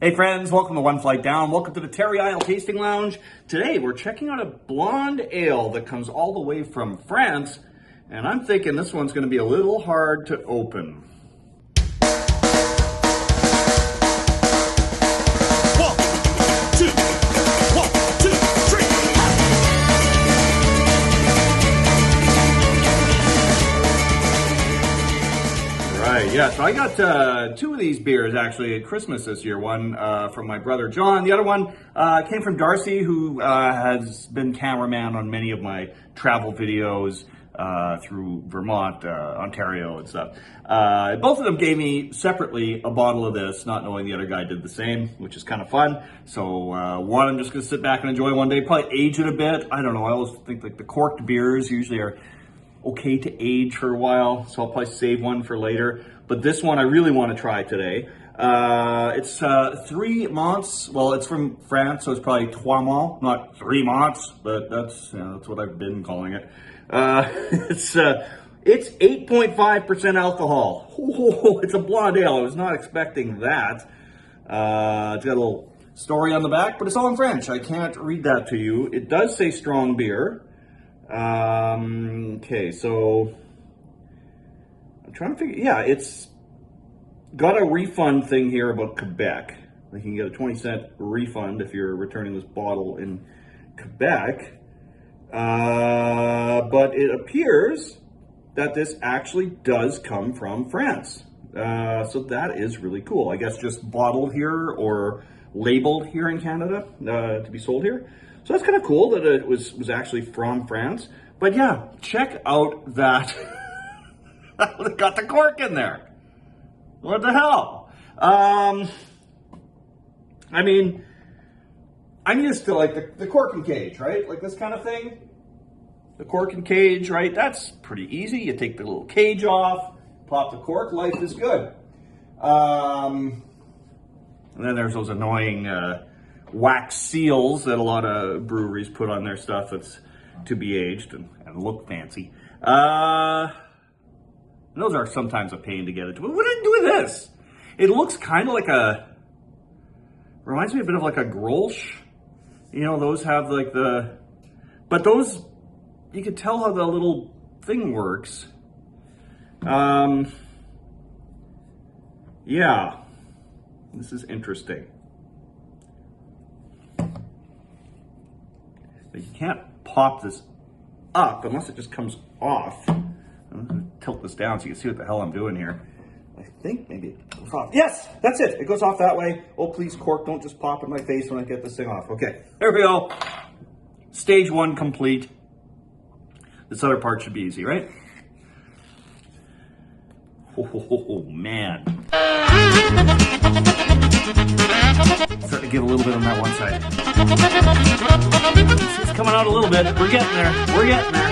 Hey friends, welcome to One Flight Down. Welcome to the Terry Isle Tasting Lounge. Today we're checking out a blonde ale that comes all the way from France, and I'm thinking this one's going to be a little hard to open. Yeah, so I got two of these beers actually at Christmas this year. One from my brother John. The other one came from Darcy, who has been cameraman on many of my travel videos through Vermont, Ontario and stuff. Both of them gave me separately a bottle of this, not knowing the other guy did the same, which is kind of fun. So one I'm just going to sit back and enjoy one day, probably age it a bit. I don't know, I always think like the corked beers usually are okay to age for a while, so I'll probably save one for later. But this one I really want to try today. It's 3 Monts. Well, it's from France, so it's probably 3 Monts, not 3 Monts, but that's what I've been calling it. It's 8.5% alcohol. Oh, it's a blonde ale. I was not expecting that. It's got a little story on the back, but it's all in French. I can't read that to you. It does say strong beer. Okay, so I'm trying to figure, yeah, it's got a refund thing here about Quebec. You can get a 20-cent refund if you're returning this bottle in Quebec. But it appears that this actually does come from France. So that is really cool. I guess just bottled here or labeled here in Canada to be sold here. So that's kind of cool that it was actually from France. But yeah, check out that. It got the cork in there. What the hell? I mean, I'm used to like the cork and cage, right? Like this kind of thing. The cork and cage, right? That's pretty easy. You take the little cage off, pop the cork, life is good. And then there's those annoying wax seals that a lot of breweries put on their stuff that's to be aged and look fancy. Those are sometimes a pain to get into. But what did I do with this? It looks kind of like reminds me a bit of like a Grolsch. You know, those have like but those, you can tell how the little thing works. Yeah, this is interesting. But you can't pop this up unless it just comes off. I'm going to tilt this down so you can see what the hell I'm doing here. I think maybe it goes off. Yes, that's it. It goes off that way. Oh, please, cork, don't just pop in my face when I get this thing off. Okay, there we go. Stage 1 complete. This other part should be easy, right? Oh, man. Starting to give a little bit on that one side. It's coming out a little bit. We're getting there. We're getting there.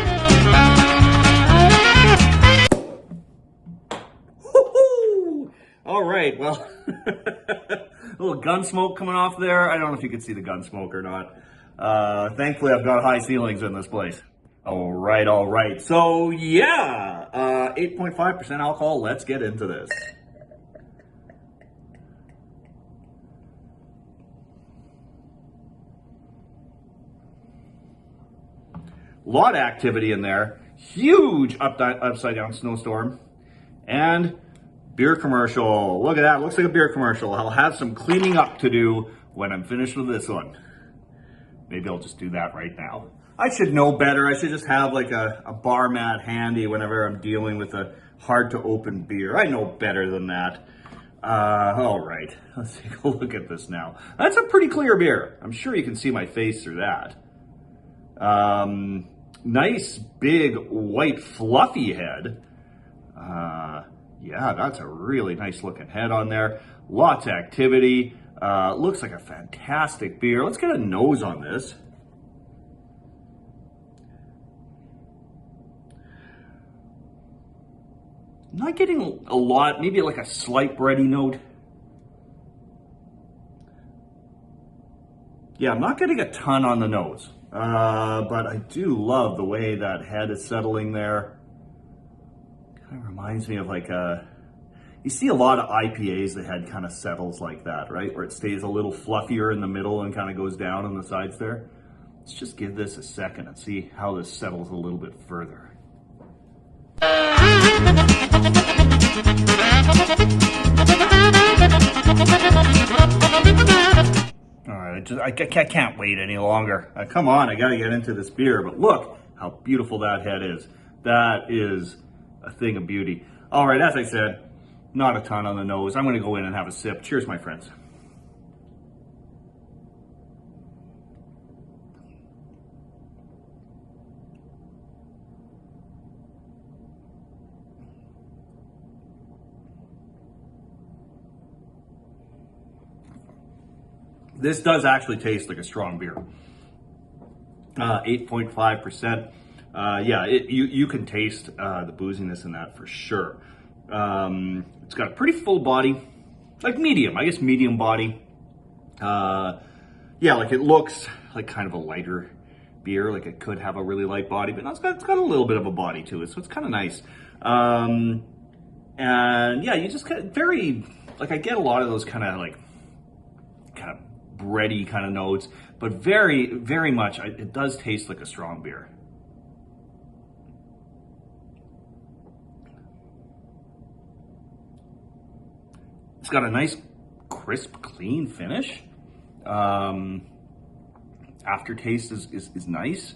Woo-hoo! All right, well, a little gun smoke coming off there. I don't know if you can see the gun smoke or not. Thankfully, I've got high ceilings in this place. All right, all right. So, yeah, 8.5% alcohol. Let's get into this. A lot of activity in there. Huge upside down snowstorm. And beer commercial. Look at that. Looks like a beer commercial. I'll have some cleaning up to do when I'm finished with this one. Maybe I'll just do that right now. I should know better. I should just have like a bar mat handy whenever I'm dealing with a hard to open beer. I know better than that. All right. Let's take a look at this now. That's a pretty clear beer. I'm sure you can see my face through that. Nice big white fluffy head. Yeah, that's a really nice looking head on there. Lots of activity. Looks like a fantastic beer. Let's get a nose on this. I'm not getting a lot, maybe like a slight bready note. Yeah, I'm not getting a ton on the nose. But I do love the way that head is settling there. Kind of reminds me of like You see a lot of IPAs, the head kind of settles like that, right? Where it stays a little fluffier in the middle and kind of goes down on the sides there. Let's just give this a second and see how this settles a little bit further. All right, I can't wait any longer. Come on, I gotta get into this beer. But look how beautiful that head is. That is a thing of beauty. All right, as I said, not a ton on the nose. I'm gonna go in and have a sip. Cheers, my friends. This does actually taste like a strong beer. 8.5%. Yeah, you can taste the booziness in that for sure. It's got a pretty full body, like medium, I guess medium body. Yeah, like it looks like kind of a lighter beer, like it could have a really light body, but no, it's got a little bit of a body to it, so it's kind of nice. And yeah, you just get very, like I get a lot of those kind of bready kind of notes, but very, very much, it does taste like a strong beer. It's got a nice, crisp, clean finish. Aftertaste is nice.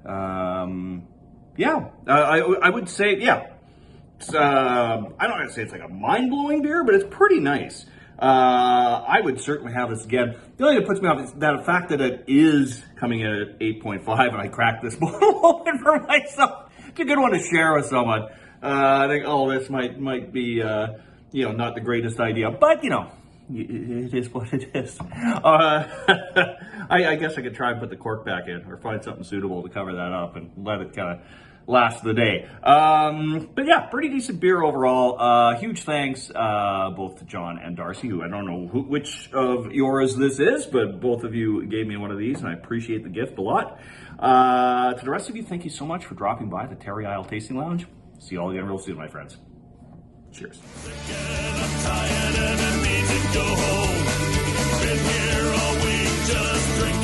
Yeah, I would say, yeah. It's, I don't want to say it's like a mind-blowing beer, but it's pretty nice. I would certainly have this again. The only thing that puts me off is that the fact that it is coming in at 8.5 and I cracked this bottle open for myself. It's a good one to share with someone. I think, oh, this might be, not the greatest idea, but, it is what it is. I guess I could try and put the cork back in or find something suitable to cover that up and let it kind of last the day. But yeah, pretty decent beer overall. Huge thanks both to John and Darcy, who I don't know which of yours this is, but both of you gave me one of these, and I appreciate the gift a lot. To the rest of you, thank you so much for dropping by the Terry Isle Tasting Lounge. See you all again real soon, my friends. Cheers. Again, I'm tired and I need to go home. Been here all week, just drinking.